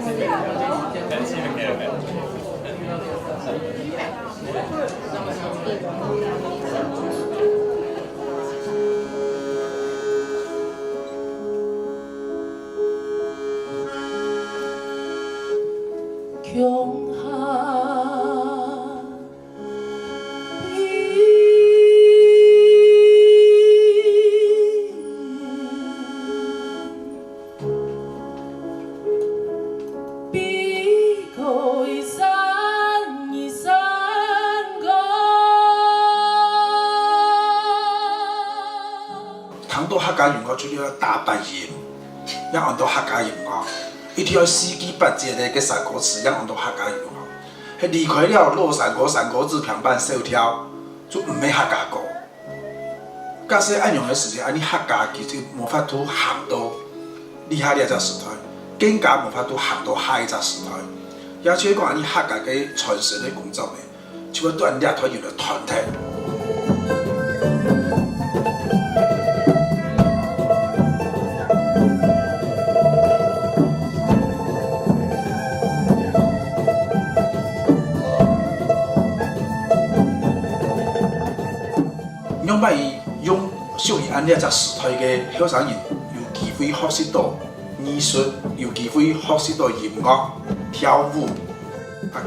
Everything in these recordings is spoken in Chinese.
强下比可以散一散个。糖到客家用我出了大半夜，也按到客家用我。 一条四季八节的个山歌词，也按到客家用哦。迄离开了洛山歌山歌子平板小跳，就唔免客家歌。假使按用的时间，安尼客家其实无法度行到厉害的只时代，更加无法度行到下一只时代。也就是讲，安尼客家嘅传承的工作呢，就要锻炼他有的团体。 两摆用属于安尼一只时代嘅小生人，有机会学习到艺术，有机会学习到音乐、跳舞、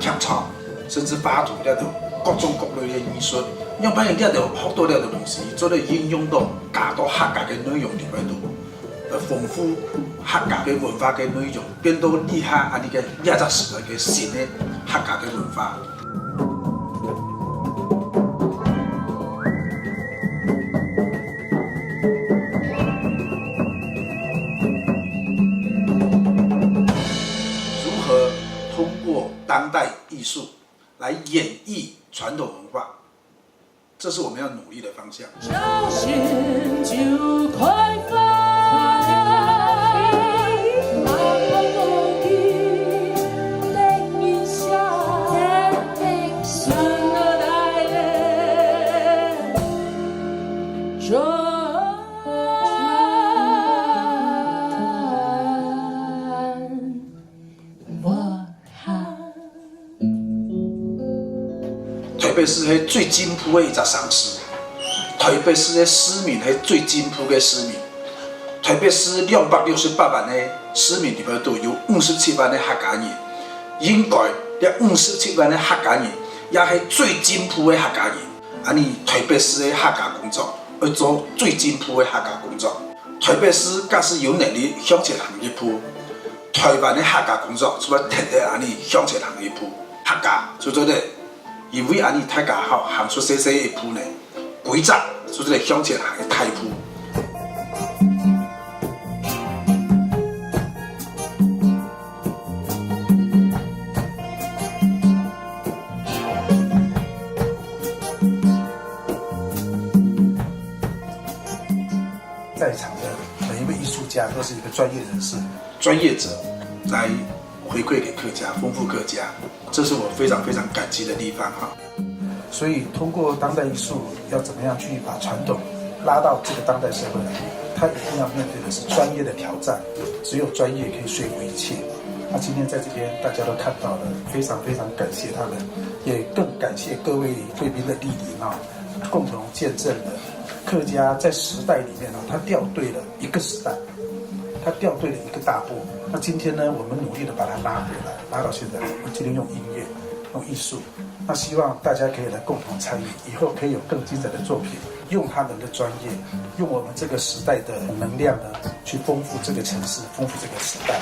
唱唱，甚至画图了各种各类嘅艺术。两摆人了学到了东西，做了应用到加到客家嘅内容里面度，丰富客家嘅文化嘅内容，变到厉害安尼嘅一只时代嘅新嘅客家嘅文化。 通过当代艺术来演绎传统文化，这是我们要努力的方向。朝鲜就快发。 台北市係最進步嘅一隻城市，台北市嘅市民係最進步嘅市民。台北市268萬嘅市民裏邊都有57萬嘅客家人，應該呢57萬嘅客家人也係最進步嘅客家人。安尼台北市嘅客家工作要做最進步嘅客家工作。台北市假使有能力向前行一步，台灣嘅客家工作就要徹底安尼向前行一步。客家就做咧。 因为安尼大家好行出细细一步呢，规则就是向前行的大步。在场的每一位艺术家都是一个专业人士、专业者，来回馈给客家，丰富客家。 这是我非常非常感激的地方哈。所以通过当代艺术，要怎么样去把传统拉到这个当代社会来？它一定要面对的是专业的挑战，只有专业可以说服一切。那今天在这边大家都看到了，非常非常感谢他们，也更感谢各位贵宾的莅临啊，共同见证了客家在时代里面啊，它掉对了一个时代，它掉对了一个大步。 那今天呢，我们努力的把它拉回来，拉到现在，我今天用音乐，用艺术，那希望大家可以来共同参与，以后可以有更精彩的作品，用他们的专业，用我们这个时代的能量呢，去丰富这个城市，丰富这个时代。